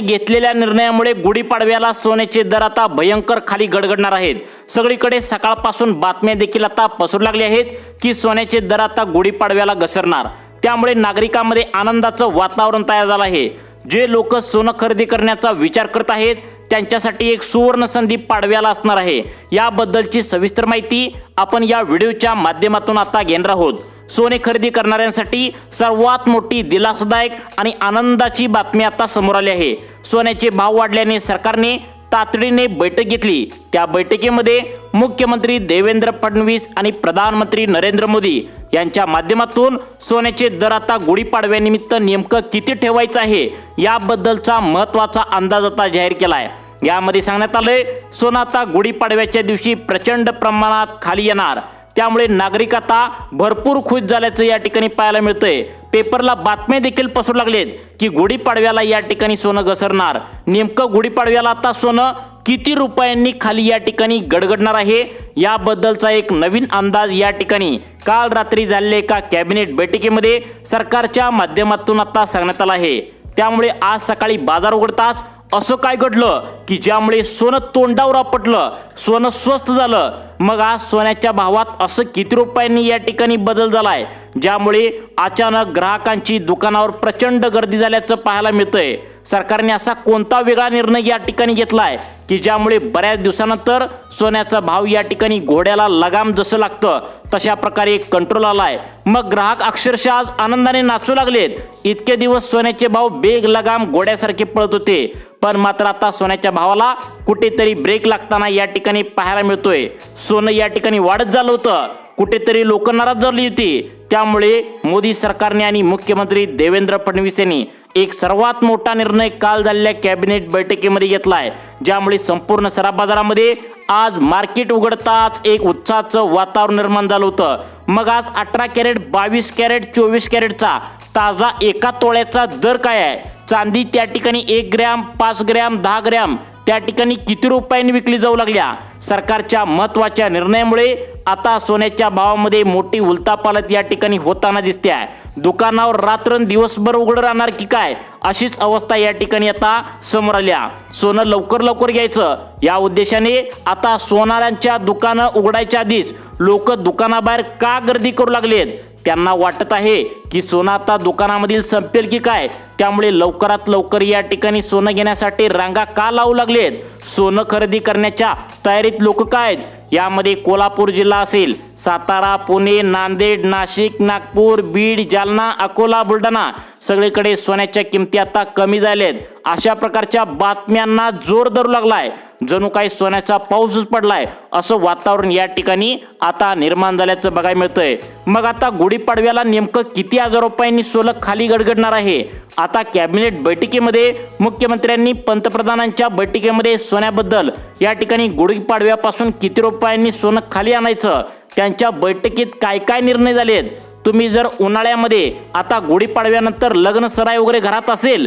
घेतलेल्या निर्णयामुळे गुढीपाडव्याला सोन्याचे दर आता भयंकर खाली गडगडणार आहेत। सगळीकडे सकाळपासून बातम्या देखील आता पसरू लागल्या आहेत की सोन्याचे दर आता गुढीपाडव्याला घसरणार। त्यामुळे नागरिकांमध्ये आनंदाचं वातावरण तयार झालं आहे। जे लोक सोनं खरेदी करण्याचा विचार करत आहेत त्यांच्यासाठी एक सुवर्ण संधी पाडव्याला असणार आहे। याबद्दलची सविस्तर माहिती आपण या व्हिडिओच्या माध्यमातून आता घेणार आहोत। सोने खरेदी करणाऱ्यांसाठी सर्वात मोठी दिलासादायक आणि आनंदाची बातमी आता समोर आली आहे। सोन्याचे भाव वाढल्याने सरकारने तातडीने बैठक घेतली। त्या बैठकीमध्ये मुख्यमंत्री देवेंद्र फडणवीस आणि प्रधानमंत्री नरेंद्र मोदी यांच्या माध्यमातून सोन्याचे दर आता गुढीपाडव्यानिमित्त नेमकं किती ठेवायचं आहे याबद्दलचा महत्त्वाचा अंदाज आता जाहीर केलाय। यामध्ये सांगण्यात आलंय सोनं आता गुढीपाडव्याच्या दिवशी प्रचंड प्रमाणात खाली येणार। त्यामुळे नागरिक आता भरपूर खुश झाल्याचं या ठिकाणी पाहायला मिळतंय। पेपरला बातम्या देखील पसरू लागलेत की गुढीपाडव्याला या ठिकाणी सोनं घसरणार। नेमकं गुढीपाडव्याला आता सोनं किती रुपयांनी खाली या ठिकाणी गडगडणार आहे याबद्दलचा एक नवीन अंदाज या ठिकाणी काल रात्री झालेल्या एका कॅबिनेट बैठकीमध्ये सरकारच्या माध्यमातून आता सांगण्यात आलं आहे। त्यामुळे आज सकाळी बाजार उघडताच असं काय घडलं की ज्यामुळे सोनं तोंडावर आपटलं, सोनं स्वस्त झालं। मग आज सोन्याच्या भावात असं किती रुपयांनी या ठिकाणी बदल झालाय ज्यामुळे अचानक ग्राहकांची दुकानावर प्रचंड गर्दी झाल्याचं पाहायला मिळतंय। सरकारने असा कोणता वेगळा निर्णय या ठिकाणी घेतलाय की ज्यामुळे बऱ्याच दिवसानंतर सोन्याचा भाव या ठिकाणी घोड्याला लगाम जसं लागतं तशा प्रकारे कंट्रोल आलाय। मग ग्राहक अक्षरशः आज आनंदाने नाचू लागलेत। इतके दिवस सोन्याचे भाव बेग लगाम घोड्यासारखे पळत होते, पण मात्र आता सोन्याच्या भावाला कुठेतरी ब्रेक लागताना या ठिकाणी पाहायला मिळतोय। सोनं या ठिकाणी वाढत झालं होतं, कुठेतरी लोक नाराज झाली होती। त्यामुळे मोदी सरकारने आणि मुख्यमंत्री देवेंद्र फडणवीस यांनी एक सर्वात मोठा निर्णय काल झालेल्या कॅबिनेट बैठकीमध्ये घेतलाय, ज्यामुळे संपूर्ण सराफ बाजारामध्ये आज मार्केट उघडताच एक उत्साहाचं वातावरण निर्माण झालं होतं। मग आज 18 कॅरेट, 22 कॅरेट, 24 कॅरेटचा ताजा एका तोळ्याचा दर काय आहे? चांदी त्या ठिकाणी 1 ग्रॅम, 5 ग्रॅम, 10 ग्रॅम त्या ठिकाणी किती रुपयांनी विकली जाऊ लागल्या? सरकारच्या महत्त्वाच्या निर्णयामुळे आता सोन्याच्या भावामध्ये मोठी उलथापालथ या ठिकाणी होताना दिसते आहे। दुकानावर रात्रन दिवसभर उघड राहणार की काय अशीच अवस्था या ठिकाणी आता समोर आल्या। सोनं लवकर लवकर घ्यायचं या उद्देशाने आता सोनारांच्या दुकानं उघडायच्या आधीच लोक दुकानाबाहेर का गर्दी करू लागलेत? त्यांना वाटत आहे की सोनं आता दुकानामधील संपेल की काय, त्यामुळे लवकरात लवकर या ठिकाणी सोनं घेण्यासाठी रांगा का लावू लागलेत? सोनं खरेदी करण्याच्या तयारीत लोक काय आहेत? यामध्ये कोल्हापूर जिल्हा असेल, सातारा, पुणे, नांदेड, नाशिक, नागपूर, बीड, जालना, अकोला, बुलढाणा सगळीकडे सोन्याच्या किमती आता कमी झाल्यात अशा प्रकारच्या बातम्यांना जोर धरू लागलाय। जणू काही सोन्याचा पाऊसच पडलाय असं वातावरण या ठिकाणी आता निर्माण झाल्याचं बघायला मिळतंय। मग आता गुढीपाडव्याला नेमकं किती हजार रुपयांनी सोनं खाली गडगडणार आहे? आता कॅबिनेट बैठकीमध्ये मुख्यमंत्र्यांनी पंतप्रधानांच्या बैठकीमध्ये सोन्याबद्दल या ठिकाणी गुढीपाडव्यापासून किती रुपयांनी सोनं खाली आणायचं त्यांच्या बैठकीत काय काय निर्णय झालेत? तुम्ही जर उन्हाळ्यामध्ये आता गुढीपाडव्यानंतर लग्न सराई वगैरे घरात असेल,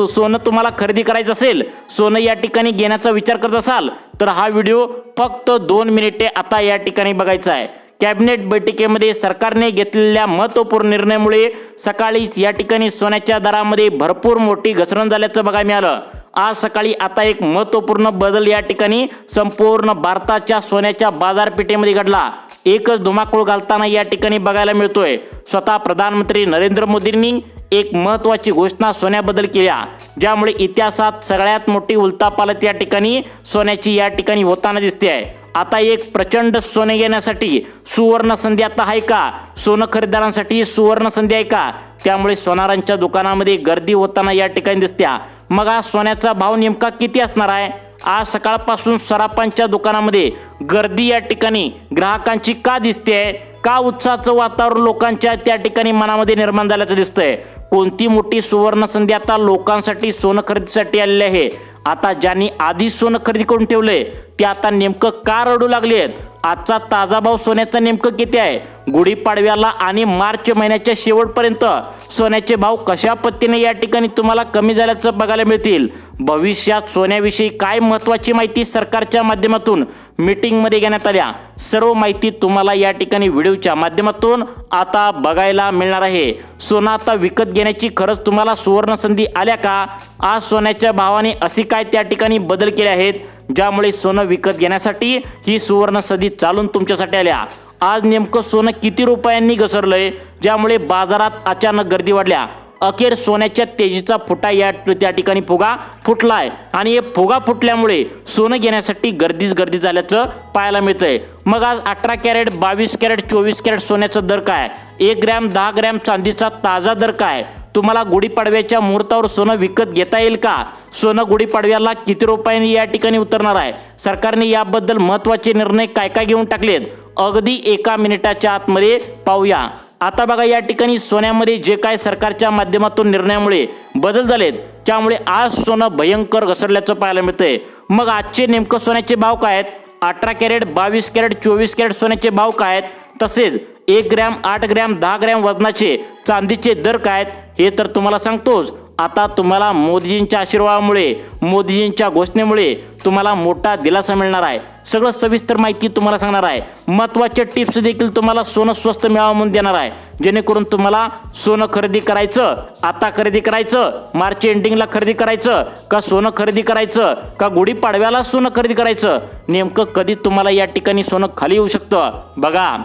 सोनं तुम्हाला खरेदी करायचं असेल, सोनं या ठिकाणी घेण्याचा विचार करत असाल तर हा व्हिडिओ फक्त 2 मिनिटे आता या ठिकाणी बघायचा आहे। कॅबिनेट बैठकीमध्ये सरकारने घेतलेल्या महत्त्वपूर्ण निर्णयामुळे सकाळीच या ठिकाणी सोन्याच्या दरामध्ये भरपूर मोठी घसरण झाल्याचं बघायला मिळालं। आज सकाळी आता एक महत्त्वपूर्ण बदल या ठिकाणी संपूर्ण भारताच्या सोन्याच्या बाजारपेठेमध्ये घडला। एकच धुमाकूळ घालताना या ठिकाणी बघायला मिळतोय। स्वतः प्रधानमंत्री नरेंद्र मोदींनी एक महत्त्वाची घोषणा सोन्याबद्दल केल्या, ज्यामुळे इतिहासात सगळ्यात मोठी उलथापालथ या ठिकाणी सोन्याची या ठिकाणी होताना दिसते आहे। आता एक प्रचंड सोने घेण्यासाठी सुवर्ण संधी आता आहे का? सोनं खरेदीदारांसाठी सुवर्ण संधी आहे का? त्यामुळे सोनारांच्या दुकानामध्ये गर्दी होताना या ठिकाणी दिसत्या। मग आज सोन्याचा भाव नेमका किती असणार आहे? आज सकाळपासून सराफांच्या दुकानामध्ये गर्दी या ठिकाणी ग्राहकांची का दिसते? का उत्साहाचं वातावरण लोकांच्या त्या ठिकाणी मनामध्ये निर्माण झाल्याचं दिसतंय? कोणती मोठी सुवर्ण संधी आता लोकांसाठी सोनं खरेदीसाठी आलेली आहे? आता ज्यांनी आधी सोनं खरेदी करून ठेवलंय ते आता नेमकं का रडू लागलेत? आजचा ताजा भाव सोन्याचा नेमकं किती आहे? गुढीपाडव्याला आणि मार्च महिन्याच्या शेवटपर्यंत सोन्याचे भाव कशा पद्धतीने या ठिकाणी तुम्हाला कमी झाल्याचं बघायला मिळतील? भविष्यात सोन्याविषयी काय महत्त्वाची माहिती सरकारच्या माध्यमातून मीटिंगमध्ये घेण्यात आल्या सर्व माहिती तुम्हाला या ठिकाणी व्हिडिओच्या माध्यमातून आता बघायला मिळणार आहे। सोनं आता विकत घेण्याची खरंच तुम्हाला सुवर्ण संधी आल्या का? आज सोन्याच्या भावाने असे काय त्या ठिकाणी बदल केले आहेत ज्यामुळे सोनं विकत घेण्यासाठी ही सुवर्ण संधी चालून तुमच्यासाठी आल्या। आज नेमकं सोनं किती रुपयांनी घसरलंय ज्यामुळे बाजारात अचानक गर्दी वाढल्या। अखेर सोन्याच्या तेजीचा फुटा त्या ठिकाणी फुगा फुटलाय आणि हे फुगा फुटल्यामुळे सोनं घेण्यासाठी गर्दी झाल्याचं पाहायला मिळतंय। मग आज 18 कॅरेट 22 कॅरेट 24 कॅरेट सोन्याचा दर काय? 1 ग्रॅम 10 ग्रॅम चांदीचा ताजा दर काय? तुम्हाला गुढीपाडव्याच्या मुहूर्तावर सोनं विकत घेता येईल का? सोनं गुढीपाडव्याला किती रुपयांनी या ठिकाणी उतरणार आहे? सरकारने याबद्दल महत्त्वाचे निर्णय काय घेऊन टाकलेत अगदी एका मिनिटाच्या आतमध्ये पाहूया। आता बघा या ठिकाणी सोन्यामध्ये जे काय सरकारच्या माध्यमातून निर्णयामुळे बदल झालेत त्यामुळे आज सोनं भयंकर घसरल्याचं पाहायला मिळतंय। मग आजचे नेमकं सोन्याचे भाव काय आहेत? 18 कॅरेट 22 कॅरेट 24 कॅरेट सोन्याचे भाव काय आहेत? तसेच 1 ग्रॅम 8 ग्रॅम 10 ग्रॅम वजनाचे चांदीचे दर काय आहेत हे तर तुम्हाला सांगतोच। आता तुम्हाला मोदीजींच्या आशीर्वादामुळे मोदीजींच्या घोषणेमुळे तुम्हाला मोठा दिलासा मिळणार आहे। सगळं सविस्तर माहिती तुम्हाला सांगणार आहे। महत्त्वाचे टिप्स देखील तुम्हाला सोनं स्वस्त मिळावं म्हणून देणार आहे जेणेकरून तुम्हाला सोनं खरेदी करायचं आता खरेदी करायचं मार्च एंडिंगला खरेदी करायचं का सोनं खरेदी करायचं का गुढीपाडव्याला सोनं खरेदी करायचं नेमकं कधी तुम्हाला या ठिकाणी सोनं खाली येऊ शकतं बघा।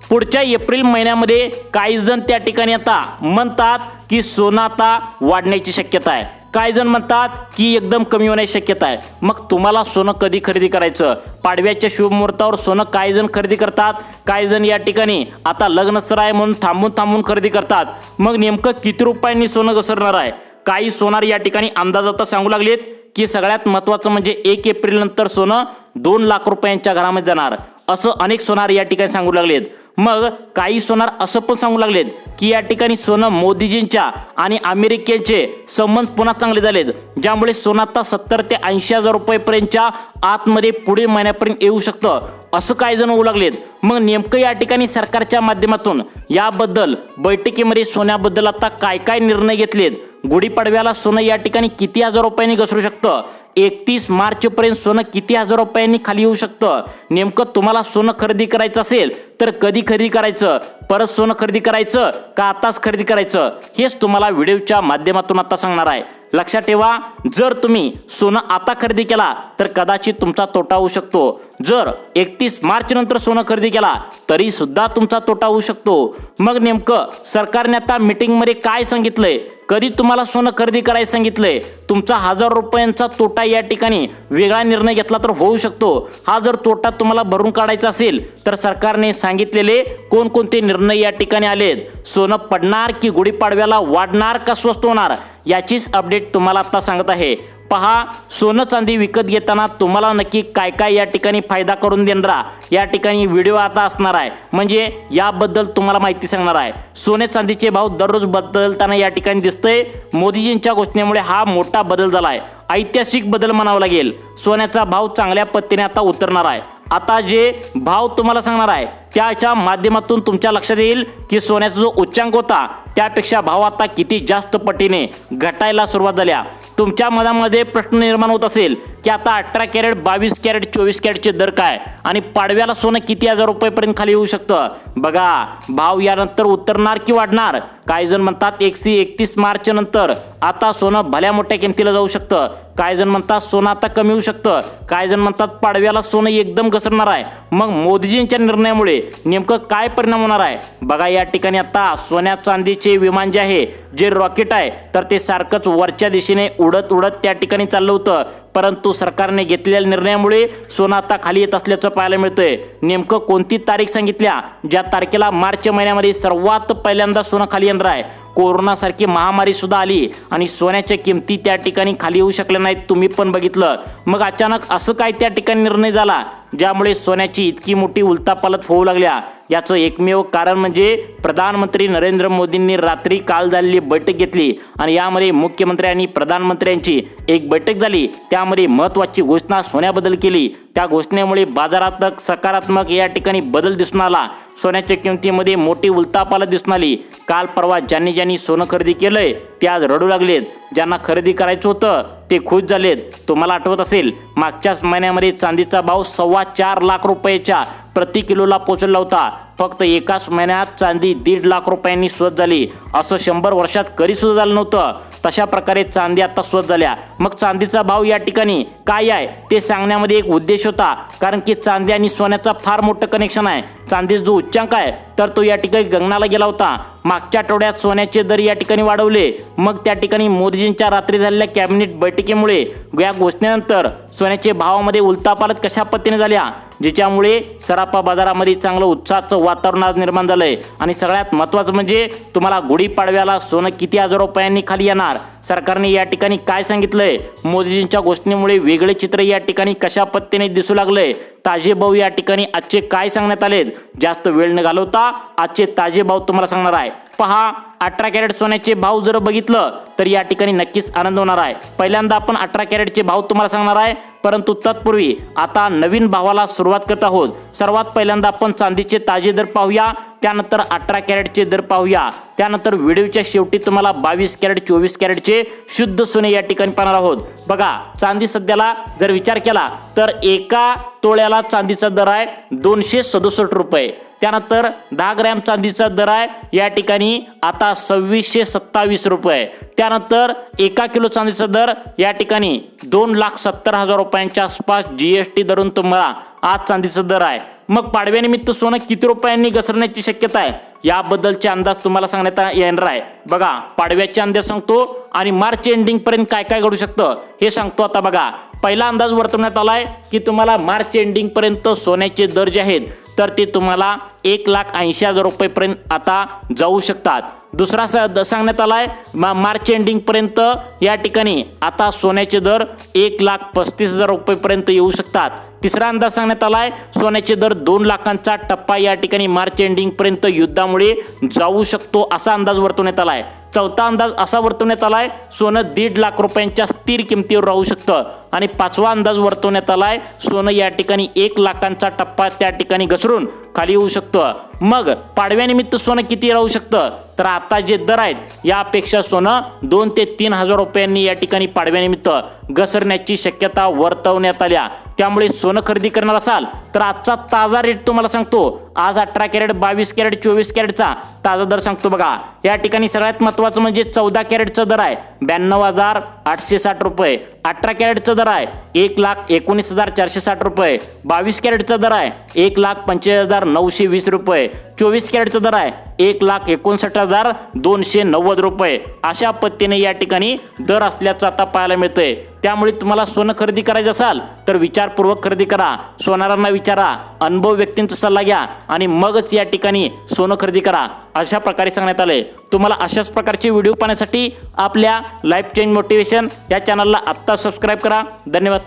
पुढच्या एप्रिल महिन्यामध्ये काही जण त्या ठिकाणी आता म्हणतात की सोनं आता वाढण्याची शक्यता आहे, काही जण म्हणतात की एकदम कमी होण्याची शक्यता आहे। मग तुम्हाला सोनं कधी खरेदी करायचं? पाडव्याच्या शुभ मुहूर्तावर सोनं काही जण खरेदी करतात, काही जण या ठिकाणी आता लग्नसर आहे म्हणून थांबून खरेदी करतात। मग नेमकं किती रुपयांनी सोनं घसरणार आहे? काही सोनार या ठिकाणी अंदाज आता सांगू लागलेत की सगळ्यात महत्त्वाचं म्हणजे 1 एप्रिल नंतर सोनं 2 लाख रुपयांच्या घरामध्ये जाणार असं अनेक सोनार या ठिकाणी सांगू लागलेत। मग काही सोनार असं पण सांगू लागलेत की या ठिकाणी सोनं मोदीजींच्या आणि अमेरिकेचे संबंध पुन्हा चांगले झालेत ज्यामुळे सोनं आता 70 ते 80 हजार रुपयेपर्यंतच्या आतमध्ये पुढील महिन्यापर्यंत येऊ शकतं असं काही जण होऊ लागलेत। मग नेमकं या ठिकाणी सरकारच्या माध्यमातून याबद्दल बैठकीमध्ये सोन्याबद्दल आता काय निर्णय घेतलेत? गुढीपाडव्याला सोनं या ठिकाणी किती हजार रुपयांनी घसरू शकतं? 31 मार्च पर्यंत सोनं किती हजार रुपयांनी खाली येऊ शकतं? नेमकं तुम्हाला सोनं खरेदी करायचं असेल तर कधी खरेदी करायचं? परत सोनं खरेदी करायचं का आताच खरेदी करायचं? हेच तुम्हाला व्हिडिओच्या माध्यमातून आता सांगणार आहे। लक्षात ठेवा, जर तुम्ही सोनं आता खरेदी केला तर कदाचित तुमचा तोटा होऊ शकतो। जर 31 मार्च नंतर सोनं खरेदी केला तरी सुद्धा तुमचा तोटा होऊ शकतो। मग नेमकं सरकारने आता मीटिंगमध्ये काय सांगितलंय? कधी तुम्हाला सोनं खरेदी करायला सांगितलंय? तुमचा 1000 रुपयांचा तोटा या ठिकाणी वेगळा निर्णय घेतला तर होऊ शकतो। हा जर तोटा तुम्हाला भरून काढायचा असेल तर सरकारने सांगितलेले कोणकोणते निर्णय या ठिकाणी आलेत? सोनं पडणार की गुढीपाडव्याला वाढणार का स्वस्त होणार याचीच अपडेट तुम्हाला आता सांगत आहे। पहा, सोनं चांदी विकत घेताना तुम्हाला नक्की काय या ठिकाणी फायदा करून देणारा या ठिकाणी व्हिडिओ आता असणार आहे, म्हणजे याबद्दल तुम्हाला माहिती सांगणार आहे। सोने चांदीचे भाव दररोज बदलताना या ठिकाणी दिसतंय। मोदीजींच्या घोषणेमुळे हा मोठा बदल झाला आहे, ऐतिहासिक बदल म्हणावा लागेल। सोन्याचा भाव चांगल्या पद्धतीने आता उतरणार आहे। आता जे भाव तुम्हाला सांगणार आहे त्याच्या माध्यमातून तुमच्या लक्षात येईल की सोन्याचा जो उच्चांक होता त्यापेक्षा भाव आता किती जास्त पटीने घटायला सुरुवात झाल्या। तुमच्या मनामध्ये प्रश्न निर्माण होत असेल की आता 18 कॅरेट 22 कॅरेट 24 कॅरेटचे दर काय आणि पाडव्याला सोनं किती हजार रुपयेपर्यंत खाली येऊ शकतं? बघा, भाव यानंतर उतरणार की वाढणार? काही जण म्हणतात 31 मार्च नंतर आता सोनं भल्या मोठ्या किमतीला जाऊ शकतं, काही जण म्हणतात सोनं आता कमी होऊ शकतं, काही जण म्हणतात पाडव्याला सोनं एकदम घसरणार आहे। मग मोदीजींच्या निर्णयामुळे नेमकं काय परिणाम होणार आहे? बघा, या ठिकाणी आता सोन्या चांदीचे विमान जे आहे, जे रॉकेट आहे, तर ते सारखंच वरच्या दिशेने उडत त्या ठिकाणी चाललं होतं, परंतु सरकारने घेतलेल्या निर्णयामुळे सोनं आता खाली येत असल्याचं पाहायला मिळतंय। नेमकं कोणती तारीख सांगितल्या ज्या तारखेला मार्च महिन्यामध्ये सर्वात पहिल्यांदा सोनं खाली येणार आहे? कोरोनासारखी महामारी सुद्धा आली आणि सोन्याच्या किमती त्या ठिकाणी खाली येऊ शकल्या नाहीत, तुम्ही पण बघितलं। मग अचानक असं काय त्या ठिकाणी निर्णय झाला ज्यामुळे सोन्याची इतकी मोठी उलथापालथ होऊ लागल्या? याचं एकमेव कारण म्हणजे प्रधानमंत्री नरेंद्र मोदींनी रात्री काल झालेली बैठक घेतली आणि यामध्ये मुख्यमंत्री आणि प्रधानमंत्र्यांची एक बैठक झाली। त्यामध्ये महत्त्वाची घोषणा सोन्याबद्दल केली। त्या घोषणेमुळे बाजारात सकारात्मक या ठिकाणी बदल दिसून आला। सोन्याच्या किमतीमध्ये मोठी उलथापालथ दिसून आली। काल परवा ज्यांनी सोनं खरेदी केलंय ते आज रडू लागलेत। ज्यांना खरेदी करायचं होतं ते खुश झालेत। तुम्हाला आठवत असेल मागच्याच महिन्यामध्ये चांदीचा भाव 4.25 लाख रुपयाच्या प्रति किलोला पोहोचला होता। फक्त एकाच महिन्यात चांदी 1.5 लाख रुपयांनी स्वस्त झाली। असं 100 वर्षात कधी सुद्धा झालं नव्हतं। तशा प्रकारे चांदी आता स्वस्त झाल्या। मग चांदीचा भाव या ठिकाणी काय आहे ते सांगण्यामध्ये एक उद्देश होता, कारण की चांदी आणि सोन्याचा फार मोठं कनेक्शन आहे। चांदी जो उच्चांक आहे तर तो या ठिकाणी गगनाला गेला होता। मागच्या आठवड्यात सोन्याचे दर या ठिकाणी वाढवले। मग त्या ठिकाणी मोदीजींच्या रात्री झालेल्या कॅबिनेट बैठकीमुळे या घोषणेनंतर सोन्याचे भावामध्ये उलथापालथ कशा पद्धतीने झाल्या, ज्याच्यामुळे सराफा बाजारामध्ये चांगलं उत्साहाचं वातावरण आज निर्माण झालंय। आणि सगळ्यात महत्त्वाचं म्हणजे तुम्हाला गुढीपाडव्याला सोनं किती हजार रुपयांनी खाली येणार, सरकारने या ठिकाणी काय सांगितलंय, मोदीजींच्या घोषणेमुळे वेगळे चित्र या ठिकाणी कशा पद्धतीने दिसू लागले, ताजे भाव या ठिकाणी आजचे काय सांगण्यात आलेत। जास्त वेळ न घालवता आजचे ताजे भाव तुम्हाला सांगणार आहे। पहा, 18 कॅरेट सोन्याचे भाव जर बघितलं तर या ठिकाणी नक्कीच आनंद होणार आहे। पहिल्यांदा आपण 18 कॅरेटचे भाव तुम्हाला सांगणार आहे, परंतु तत्पूर्वी आता नवीन भावाला सुरुवात करत आहोत। सर्वात पहिल्यांदा आपण चांदीचे ताजे दर पाहूया, त्यानंतर 18 कॅरेटचे दर पाहूया, त्यानंतर व्हिडिओच्या शेवटी तुम्हाला 22 कॅरेट 24 कॅरेटचे शुद्ध सोने या ठिकाणी पाहणार आहोत। बघा, चांदी सध्याला जर विचार केला तर एका तोळ्याला चांदीचा दर आहे 267 रुपये। त्यानंतर 10 ग्रॅम चांदीचा दर आहे या ठिकाणी आता 2627 रुपये। त्यानंतर 1 किलो चांदीचा दर या ठिकाणी 2,70,000 रुपयांच्या आसपास GST धरून तुम्हाला आज चांदीचा दर आहे। मग पाडव्यानिमित्त सोनं किती रुपयांनी घसरण्याची शक्यता आहे याबद्दलचे अंदाज तुम्हाला सांगण्यात येणार आहे। बघा, पाडव्याचे अंदाज सांगतो आणि मार्च एंडिंग पर्यंत काय काय घडू शकतं हे सांगतो। आता बघा, पहिला अंदाज वर्तवण्यात आलाय की तुम्हाला मार्च एंडिंग पर्यंत सोन्याचे दर जे आहेत तर ते तुम्हाला 1,80,000 रुपयेपर्यंत आता जाऊ शकतात। दुसरा सांगण्यात आलाय मार्च एंडिंग पर्यंत या ठिकाणी आता सोन्याचे दर 1,35,000 रुपयेपर्यंत येऊ शकतात। तिसरा अंदाज सांगण्यात आलाय सोन्याचे दर 2 लाखांचा टप्पा या ठिकाणी मार्च एंडिंग पर्यंत युद्धामुळे जाऊ शकतो असा अंदाज वर्तवण्यात आलाय। चौथा अंदाज असा वर्तवण्यात आलाय सोनं 1.5 लाख रुपयांच्या स्थिर किमतीवर राहू शकतं। आणि पाचवा अंदाज वर्तवण्यात आलाय सोनं या ठिकाणी 1 लाखांचा टप्पा त्या ठिकाणी घसरून खाली येऊ शकतं। मग पाडव्यानिमित्त सोनं किती राहू शकतं तर आता जे दर आहेत यापेक्षा सोनं 2 ते 3,000 रुपयांनी या ठिकाणी पाडव्यानिमित्त घसरण्याची शक्यता वर्तवण्यात आल्या। त्यामुळे सोनं खरेदी करणार असाल तर आजचा ताजा रेट तुम्हाला सांगतो। आज 18 कॅरेट 22 कॅरेट 24 कॅरेटचा ताजा दर सांगतो। बघा, या ठिकाणी सगळ्यात महत्त्वाचं म्हणजे 14 कॅरेटचा दर आहे 92,860 रुपये। 18 कॅरेटचा दर आहे 1,19,460 रुपये। 22 कॅरेटचा दर आहे 1,45,920 रुपये। 24 कॅरेटचा दर आहे 1,59,290 रुपये। अशा पद्धतीने या ठिकाणी दर असल्याचं आता पाहायला मिळतंय। त्यामुळे तुम्हाला सोनं खरेदी करायचं असाल तर विचारपूर्वक खरेदी करा, सोनारांना विचारा, अनुभव व्यक्तींचा सल्ला घ्या आणि मगच या ठिकाणी सोनं खरेदी करा अशा प्रकारे सांगण्यात आले। तुम्हाला अशाच प्रकारचे व्हिडिओ पाहण्यासाठी आपल्या लाईफ चेंज मोटिवेशन या चॅनलला आत्ता सबस्क्राईब करा। धन्यवाद।